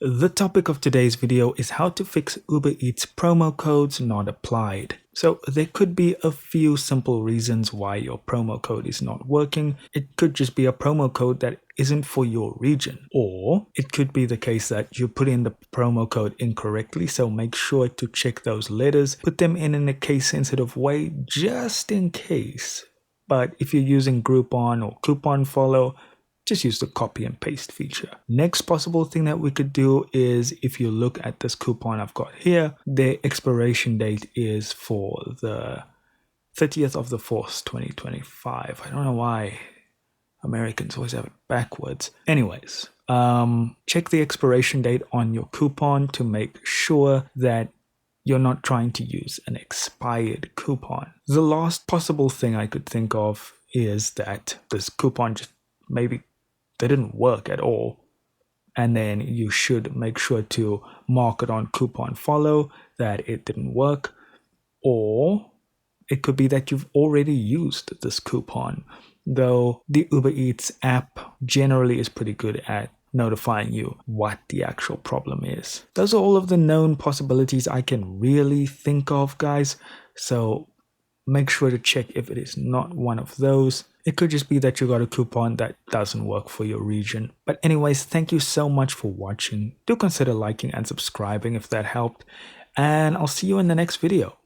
The topic of today's video is how to fix Uber Eats promo codes not applied. So there could be a few simple reasons why your promo code is not working. It could just be a promo code that isn't for your region. Or it could be the case that you put in the promo code incorrectly, so make sure to check those letters, put them in a case sensitive way just in case. But if you're using Groupon or CouponFollow, just use the copy and paste feature. Next possible thing that we could do is, if you look at this coupon I've got here, the expiration date is for the 30th of the 4th, 2025. I don't know why Americans always have it backwards. Anyways, check the expiration date on your coupon to make sure that you're not trying to use an expired coupon. The last possible thing I could think of is that this coupon just maybe they didn't work at all, and then you should make sure to mark it on CouponFollow that it didn't work. Or it could be that you've already used this coupon, though the Uber Eats app generally is pretty good at notifying you what the actual problem is. Those are all of the known possibilities I can really think of, guys, so make sure to check if it is not one of those. It could just be that you got a coupon that doesn't work for your region. But anyways, thank you so much for watching. Do consider liking and subscribing if that helped. And I'll see you in the next video.